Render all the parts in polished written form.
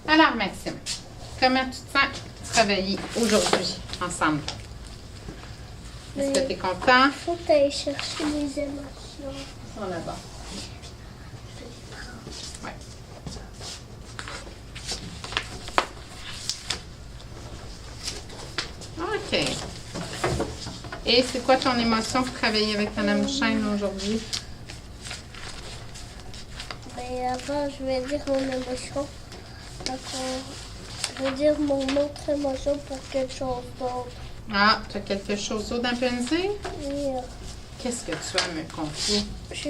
Alors, Maxime, comment tu te sens travailler aujourd'hui ensemble? Est-ce que tu es content? Il faut que tu ailles chercher les émotions. Ils sont là-bas. Ouais. OK. Et c'est quoi ton émotion pour travailler avec Mme Chêne aujourd'hui? Mais avant, je vais dire mon émotion. Je vais dire mon autre émotion pour quelque chose d'autre. Ah, tu as quelque chose d'autre à me dire? Oui, Qu'est-ce que tu as à me confier? Je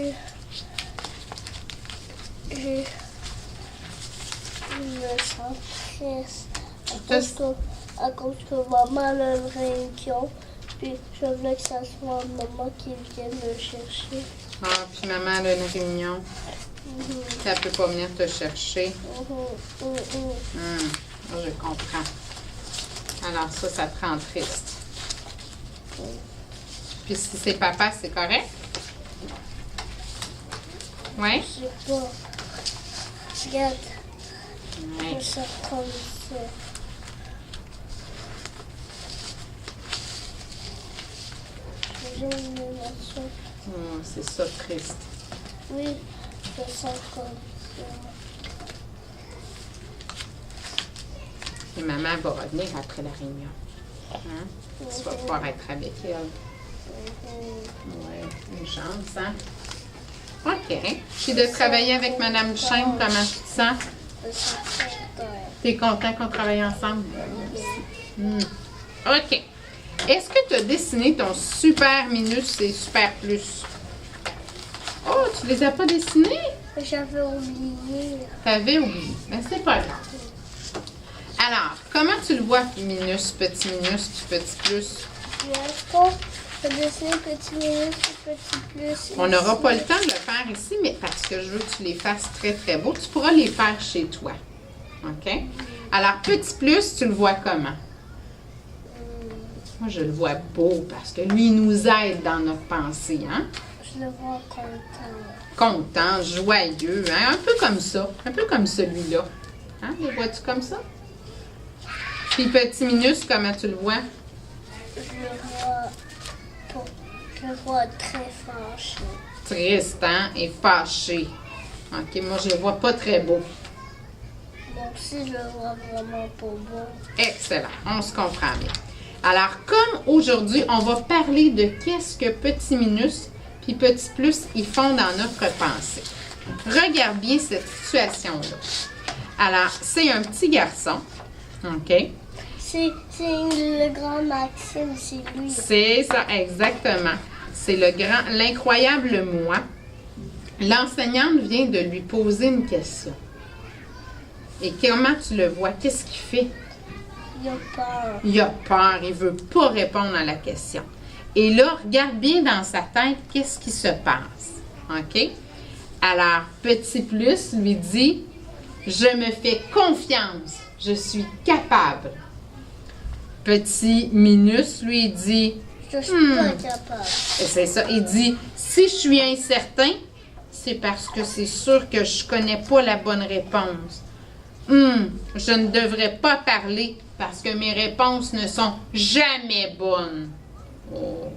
me sens triste à cause que maman a une réunion. Puis je voulais que ça soit maman qui vienne me chercher. Ah, puis maman a une réunion. Elle ne peut pas venir te chercher. Je comprends. Alors ça te rend triste. Puis si c'est papa, c'est correct? Oui? Je sais pas. Regarde. Oui. Je sors comme ça. J'ai une émotion. C'est ça, triste. Oui, je sens comme ça. Et maman va revenir après la réunion. Hein? Tu vas pouvoir être avec elle. Oui, une chance, hein? OK. Puis de travailler avec Mme Chêne, comment tu te sens? Je sens content. Tu es content qu'on travaille ensemble? OK. Est-ce que tu as dessiné ton super minus et super plus? Oh, tu les as pas dessinés? J'avais oublié. Tu avais oublié. Mais c'est pas grave. Alors, comment tu le vois, minus, puis petit plus? Est-ce qu'on peut dessiner petit minus et petit plus? On n'aura pas le temps de le faire ici, mais parce que je veux que tu les fasses très, très beaux. Tu pourras les faire chez toi. OK? Alors, petit plus, tu le vois comment? Moi, je le vois beau parce que lui, il nous aide dans notre pensée. Hein? Je le vois content. Content, joyeux, hein? Un peu comme ça. Un peu comme celui-là. Hein? Le vois-tu comme ça? Puis petit minus, comment tu le vois? Je le vois très fâché. Triste, hein? Et fâché. OK, moi, je le vois pas très beau. Moi aussi, je le vois vraiment pas beau. Excellent. On se comprend bien. Alors, comme aujourd'hui, on va parler de qu'est-ce que petit minus puis petit plus, ils font dans notre pensée. Regarde bien cette situation-là. Alors, c'est un petit garçon. OK? C'est le grand Maxime, c'est lui. C'est ça, exactement. C'est l'incroyable moi. L'enseignante vient de lui poser une question. Et comment tu le vois? Qu'est-ce qu'il fait? Il a peur. Il a peur, il ne veut pas répondre à la question. Et là, regarde bien dans sa tête qu'est-ce qui se passe. OK? Alors, petit plus lui dit, je me fais confiance, je suis capable. Petit minus lui dit, Je suis pas capable. c'est ça, il dit, si je suis incertain, c'est parce que c'est sûr que je connais pas la bonne réponse. Je ne devrais pas parler parce que mes réponses ne sont jamais bonnes. Oh.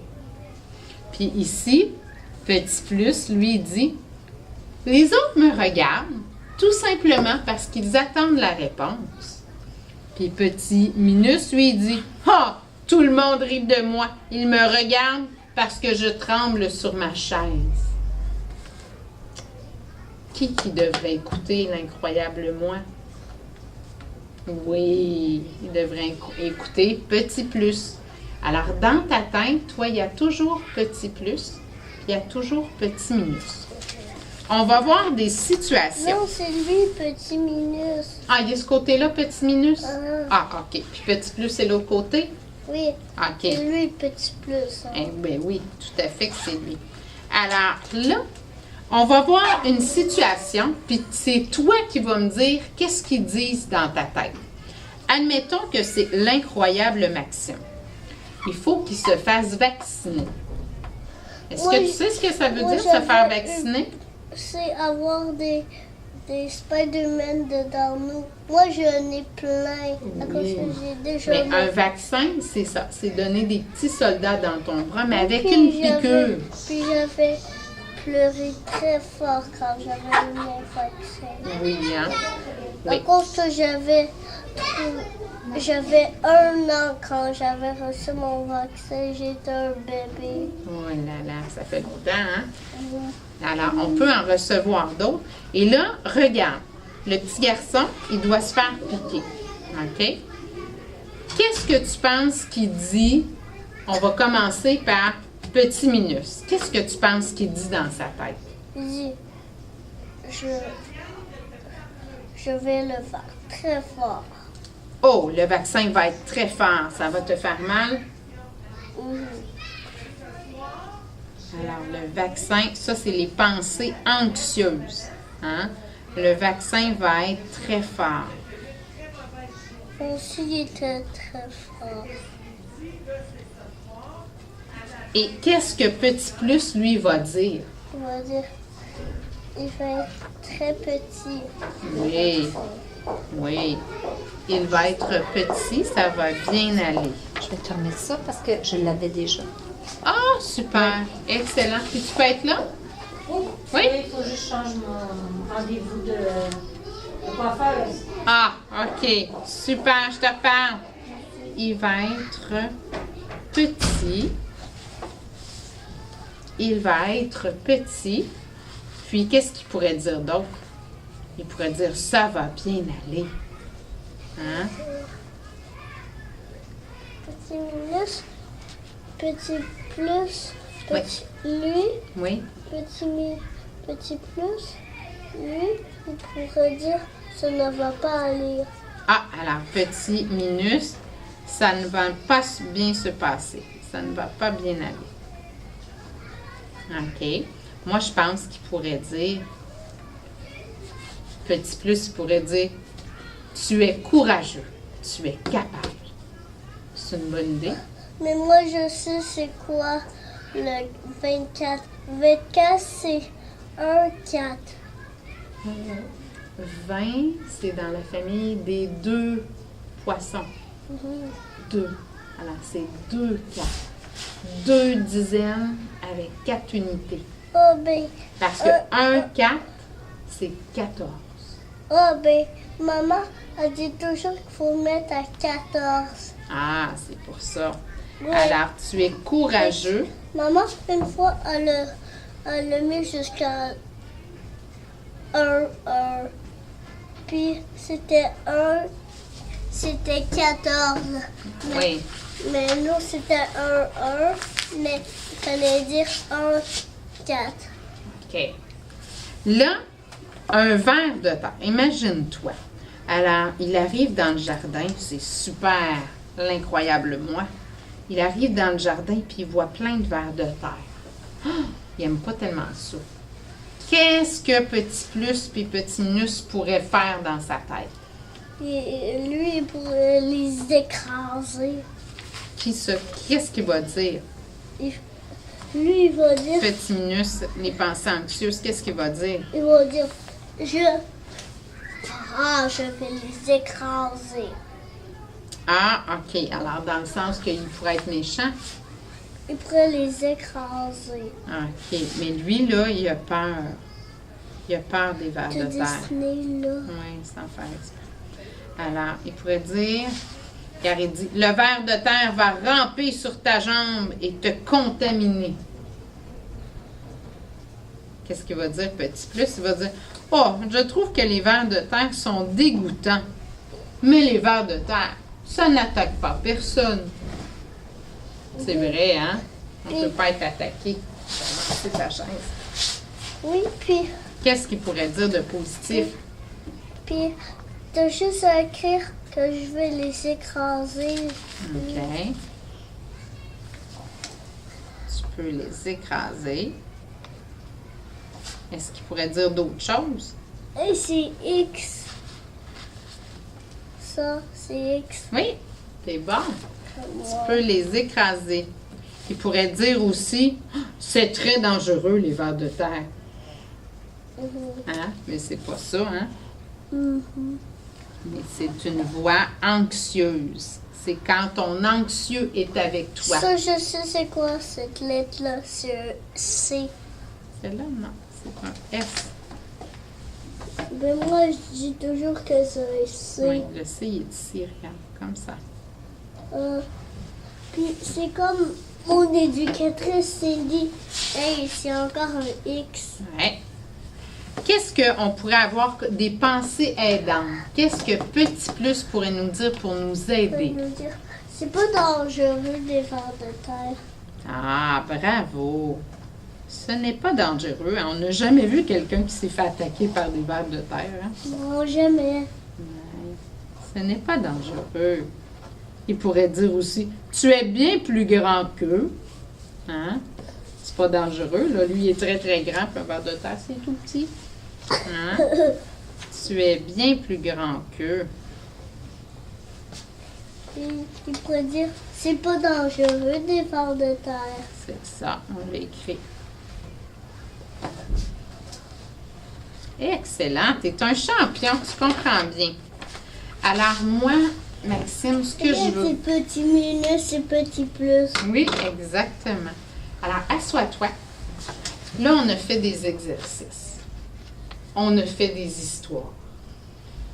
Puis ici, petit plus lui dit, les autres me regardent tout simplement parce qu'ils attendent la réponse. Puis petit minus lui dit, ah, tout le monde rit de moi. Ils me regardent parce que je tremble sur ma chaise. Qui devrait écouter l'incroyable moi? Oui, il devrait écouter petit plus. Alors, dans ta tête, toi, il y a toujours petit plus, puis il y a toujours petit minus. On va voir des situations. Non, c'est lui, petit minus. Ah, il y a ce côté-là, petit minus? Ah. Ah, OK. Puis petit plus, c'est l'autre côté? Oui, OK. c'est lui, petit plus. Hein. Eh bien oui, tout à fait que c'est lui. Alors là, on va voir une situation, puis c'est toi qui vas me dire qu'est-ce qu'ils disent dans ta tête. Admettons que c'est l'incroyable Maxime. Il faut qu'il se fasse vacciner. Est-ce que tu sais ce que ça veut dire, se faire vacciner? C'est avoir des des Spider-Man dedans nous. Moi, j'en ai plein. À cause Oui. que j'ai déjà... Mais un vaccin, c'est ça. C'est donner des petits soldats dans ton bras, mais avec Puis une j'avais- piqûre. Puis j'avais pleuré très fort quand j'avais eu mon vaccin. Oui, hein? À Oui. cause que j'avais 1 an quand j'avais reçu mon vaccin. J'étais un bébé. Oh là là, ça fait longtemps, hein? Alors, on peut en recevoir d'autres. Et là, regarde, le petit garçon, il doit se faire piquer. OK? Qu'est-ce que tu penses qu'il dit? On va commencer par Petit Minus. Qu'est-ce que tu penses qu'il dit dans sa tête? Il dit, je vais le faire très fort. Oh, le vaccin va être très fort. Ça va te faire mal? Mhm. Alors, le vaccin, ça, c'est les pensées anxieuses. Hein? Le vaccin va être très fort. Aussi, il était très fort. Et qu'est-ce que Petit Plus, lui, va dire? On va dire, il va être très petit. Oui, oui. Il va être petit, ça va bien aller. Je vais te remettre ça parce que je l'avais déjà. Ah, super. Excellent. Puis tu peux être là? Oui? Il faut juste changer mon rendez-vous de coiffeur. Ah, OK. Super, je te reparle. Il va être petit. Il va être petit. Puis, qu'est-ce qu'il pourrait dire d'autre? Il pourrait dire, ça va bien aller. Hein? Petit minus, petit plus, Oui. petit lui, Oui? petit plus, lui, il pourrait dire, ça ne va pas aller. Ah, alors, petit minus, ça ne va pas bien se passer. Ça ne va pas bien aller. OK. Moi, je pense qu'il pourrait dire, petit plus, il pourrait dire, tu es courageux, tu es capable. C'est une bonne idée. Mais moi, je sais c'est quoi le 24. 24, c'est 1, 4. 20, c'est dans la famille des 2 poissons. 2. Alors, c'est 2 4. 2 dizaines avec 4 unités. Oh ben, Parce que 1 4, c'est 14. maman a dit toujours qu'il faut mettre à 14. Ah, c'est pour ça. Oui. Alors, tu es courageux. Maman, une fois, elle a mis jusqu'à 1. Puis c'était 14. Oui. Mais nous, c'était 1. Mais il fallait dire 1, 4. OK. Là, un ver de terre. Imagine-toi. Alors, il arrive dans le jardin. C'est super, l'incroyable moi. Il arrive dans le jardin puis il voit plein de vers de terre. Ah, il n'aime pas tellement ça. Qu'est-ce que Petit Plus puis Petit Minus pourraient faire dans sa tête? Et lui, il pourrait les écraser. Qu'est-ce qu'il va dire? Lui, il va dire, Petit Minus, les pensées anxieuses, qu'est-ce qu'il va dire? je vais les écraser. Ah, OK. Alors, dans le sens qu'il pourrait être méchant. Il pourrait les écraser. OK. Mais lui, là, il a peur. Il a peur des vers de De terre. Disney, là. Oui, sans faire exprès. Alors, il pourrait dire, car il dit, le ver de terre va ramper sur ta jambe et te contaminer. Qu'est-ce qu'il va dire, Petit Plus? Il va dire, oh, je trouve que les vers de terre sont dégoûtants. Mais les vers de terre, ça n'attaque pas personne. C'est vrai, hein? On ne peut pas être attaqué. C'est ta chaise. Oui, puis Qu'est-ce qu'il pourrait dire de positif? t'as juste à écrire que je vais les écraser. OK. Tu peux les écraser. Est-ce qu'il pourrait dire d'autres choses? Et c'est X. Ça, c'est X. Oui, c'est bon. Wow. Tu peux les écraser. Il pourrait dire aussi, c'est très dangereux les vers de terre. Hein? Mais c'est pas ça, hein? Mhm. Mais c'est une voix anxieuse. C'est quand ton anxieux est avec toi. Ça, je sais c'est quoi cette lettre-là. C'est un C. Celle-là, non. C'est un F. Mais moi, je dis toujours que c'est un C. Oui, le C, il est ici, regarde, comme ça. Puis c'est comme mon éducatrice s'est dit, hey, c'est encore un X. Ouais. Qu'est-ce qu'on pourrait avoir des pensées aidantes? Qu'est-ce que Petit Plus pourrait nous dire pour nous Je peux aider? nous dire, c'est pas dangereux des vers de terre. Ah, bravo! Ce n'est pas dangereux. On n'a jamais vu quelqu'un qui s'est fait attaquer par des vers de terre. Hein? Non, jamais. Ouais. Ce n'est pas dangereux. Il pourrait dire aussi, tu es bien plus grand qu'eux. Hein? C'est pas dangereux. Là. Lui, il est très, très grand. Puis un ver de terre, c'est tout petit. Hein? Tu es bien plus grand qu'eux. Puis il pourrait dire, c'est pas dangereux des vers de terre. C'est ça, on l'a écrit. Excellent, tu es un champion, tu comprends bien. Alors moi, Maxime, ce que je veux... C'est petit minus, c'est petit plus. Oui, exactement. Alors, assois-toi. Là, on a fait des exercices. On a fait des histoires.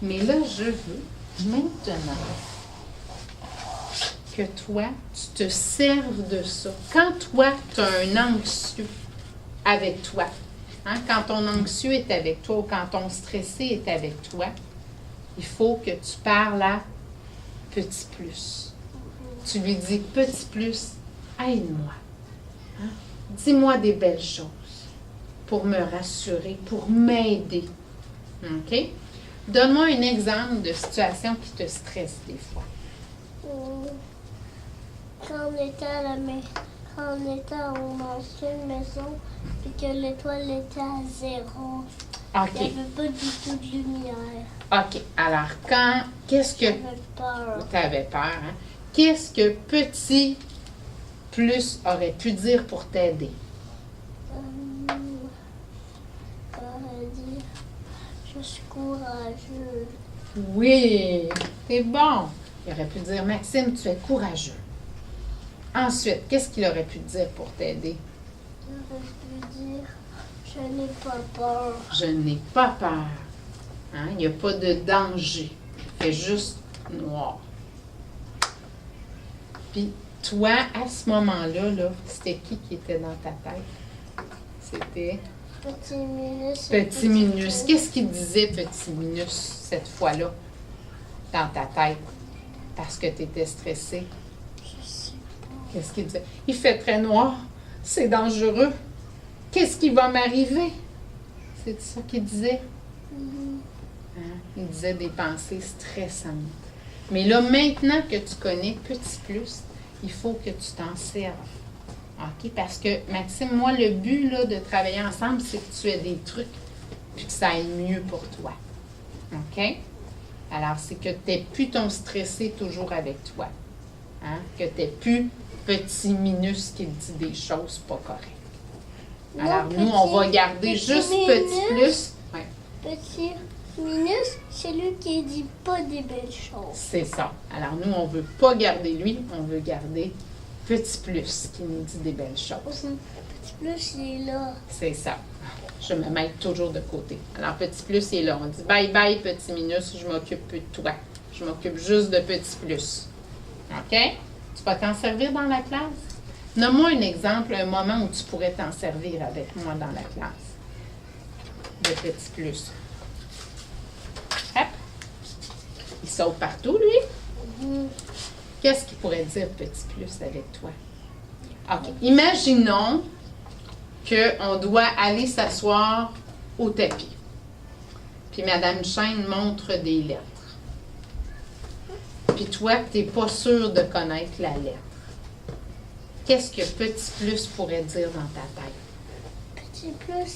Mais là, je veux maintenant que toi, tu te serves de ça. Quand toi, tu as un anxieux avec toi, hein, quand ton anxieux est avec toi ou quand ton stressé est avec toi, il faut que tu parles à Petit Plus. Tu lui dis, Petit Plus, aide-moi. Hein? Dis-moi des belles choses pour me rassurer, pour m'aider. OK? Donne-moi un exemple de situation qui te stresse des fois. Quand on était à la maison, quand on était à mon ancienne maison, et que l'étoile était à 0, il OK. n'y avait pas du tout de lumière. OK. Alors, qu'est-ce que... J'avais peur. Tu avais peur, hein? Qu'est-ce que Petit Plus aurait pu dire pour t'aider? J'aurais dit, je suis courageux. Oui, c'est bon. Il aurait pu dire, Maxime, tu es courageux. Ensuite, qu'est-ce qu'il aurait pu dire pour t'aider? J'aurais pu dire, je n'ai pas peur. Je n'ai pas peur. Hein? Il n'y a pas de danger. Il fait juste noir. Puis, toi, à ce moment-là, là, c'était qui était dans ta tête? C'était Petit minus. et Petit Minus. plus. Qu'est-ce qu'il disait, Petit Minus, cette fois-là, dans ta tête? Parce que tu étais stressé. Je sais pas. Qu'est-ce qu'il disait? Il fait très noir. C'est dangereux. Qu'est-ce qui va m'arriver? C'est ça qu'il disait? Hein? Il disait des pensées stressantes. Mais là, maintenant que tu connais Petit Plus, il faut que tu t'en serves. OK? Parce que, Maxime, moi, le but là, de travailler ensemble, c'est que tu aies des trucs puis que ça aille mieux pour toi. OK? Alors, c'est que tu n'aies plus ton stressé toujours avec toi. Hein? Que tu n'aies plus Petit Minus qui dit des choses pas correctes. Alors, Non, nous, on va Petit- garder Petit juste Minus. Petit Plus. Ouais. Petit minus, c'est lui qui dit pas des belles choses. C'est ça. Alors, nous, on ne veut pas garder lui, on veut garder Petit Plus qui nous dit des belles choses. Petit plus, il est là. C'est ça. Je me mets toujours de côté. Alors, Petit Plus est là. On dit bye bye, Petit Minus, je m'occupe plus de toi. Je m'occupe juste de Petit Plus. OK? Tu vas t'en servir dans la classe? Donne-moi un exemple, un moment où tu pourrais t'en servir avec moi dans la classe. De Petit Plus. Hop. Il saute partout, lui. Qu'est-ce qu'il pourrait dire Petit Plus avec toi? OK. Imaginons qu'on doit aller s'asseoir au tapis. Puis Mme Chêne montre des lettres. Puis toi, tu n'es pas sûr de connaître la lettre. Qu'est-ce que Petit Plus pourrait dire dans ta tête? Petit plus,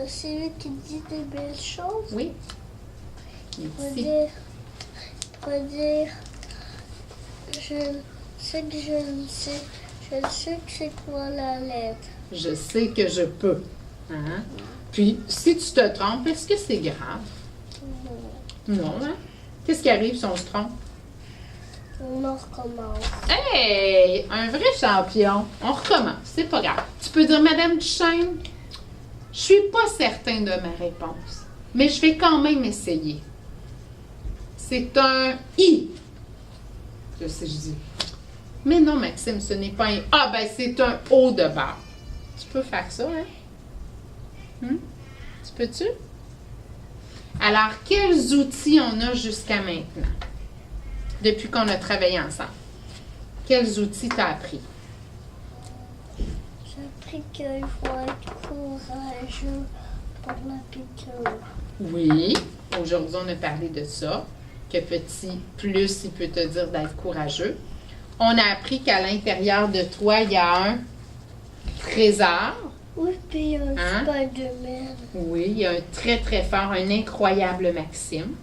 c'est lui qui dit des belles choses. Oui? Il Il pourrait dit, dire, je sais que je le sais. Je sais que c'est quoi la lettre. je sais que je peux. Hein? Puis, si tu te trompes, est-ce que c'est grave? Non, hein? Qu'est-ce qui arrive si on se trompe? On en recommence. Hey! Un vrai champion! On recommence, c'est pas grave. Tu peux dire, Madame Duchesne, je suis pas certain de ma réponse, mais je vais quand même essayer. C'est un I. Que sais-je dis? Mais non, Maxime, ce n'est pas un A. Ben, c'est un O de barre. Tu peux faire ça, hein? Tu peux-tu? Alors, quels outils on a jusqu'à maintenant? Depuis qu'on a travaillé ensemble. Quels outils t'as appris? J'ai appris qu'il faut être courageux pour la piqûre. Oui. Aujourd'hui, on a parlé de ça. Que petit plus, il peut te dire d'être courageux. On a appris qu'à l'intérieur de toi, il y a un trésor. Oui, puis un Spider-Man. Oui, il y a un très, très fort, un incroyable Maxime.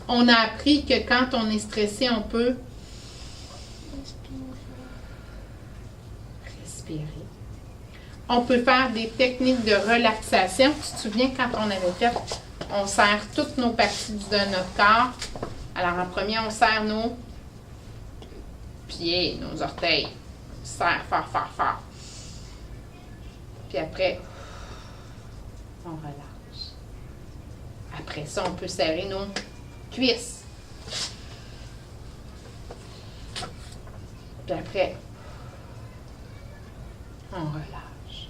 On a appris que quand on est stressé, on peut respirer. On peut faire des techniques de relaxation. Tu te souviens quand on avait fait, on serre toutes nos parties de notre corps. Alors, en premier, on serre nos pieds, nos orteils. On serre fort, fort, fort. Puis après, on relâche. Après ça, on peut serrer nos cuisses. Puis après, on relâche.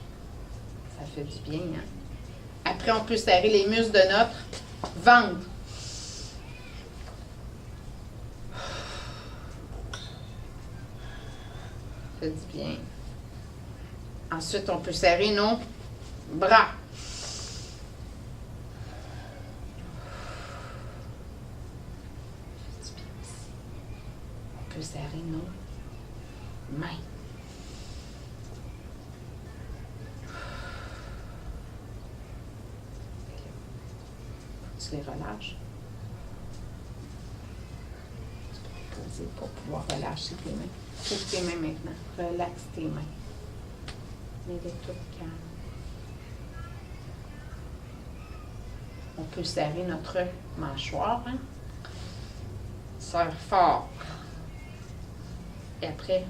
Ça fait du bien, hein? Après, on peut serrer les muscles de notre ventre. Ça fait du bien. Ensuite, on peut serrer nos bras. On peut serrer nos mains. Tu les relâches. Tu peux les poser pour pouvoir relâcher tes mains. Ouvre tes mains maintenant. Relaxe tes mains. Mets-les toutes calmes. On peut serrer notre mâchoire. Hein? Serre fort. Et après,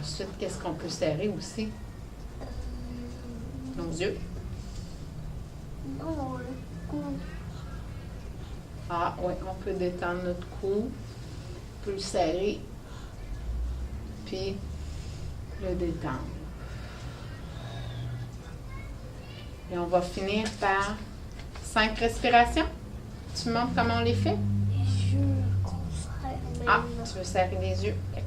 ensuite, qu'est-ce qu'on peut serrer aussi? Nos yeux. Non, le cou. Ah oui, on peut détendre notre cou. On peut le serrer. Puis le détendre. Et on va finir par 5 respirations. Tu me montres comment on les fait? Les yeux qu'on serre Ah, maintenant. tu veux serrer les yeux? Ok.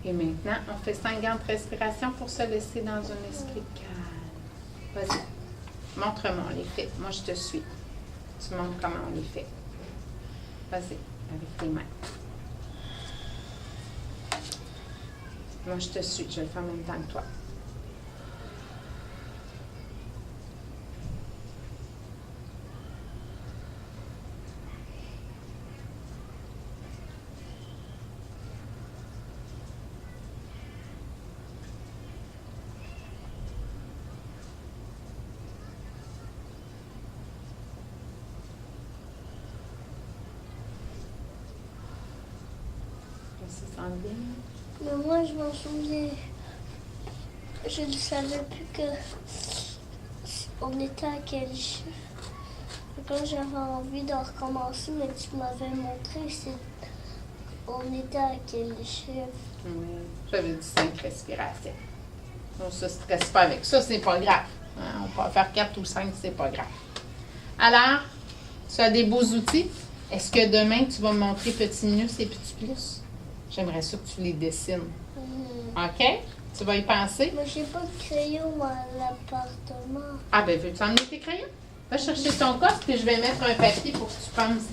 Et maintenant, on fait 5 grandes respirations pour se laisser dans un esprit calme. Vas-y, montre-moi, on les fait. Moi, je te suis. Tu montres comment on les fait. Vas-y, avec tes mains. Moi, je te suis. Je vais le faire en même temps que toi. Ça sent bien. Mais moi, je m'en souviens. Je ne savais plus que on était à quel chiffre. Et quand j'avais envie de recommencer, mais tu m'avais montré, on était à quel chiffre. Oui, j'avais dit 5 respirations. On ne se stresse pas avec ça, c'est pas grave. Hein, on peut faire 4 ou 5, c'est pas grave. Alors, tu as des beaux outils. Est-ce que demain, tu vas me montrer petit minus et petit plus? J'aimerais ça que tu les dessines. OK? Tu vas y penser? Mais j'ai pas de crayon à l'appartement. Ah, ben, veux-tu emmener tes crayons? Va chercher ton coffre, puis je vais mettre un papier pour que tu penses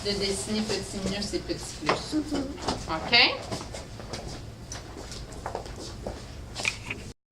de dessiner petit minus et petit plus. OK?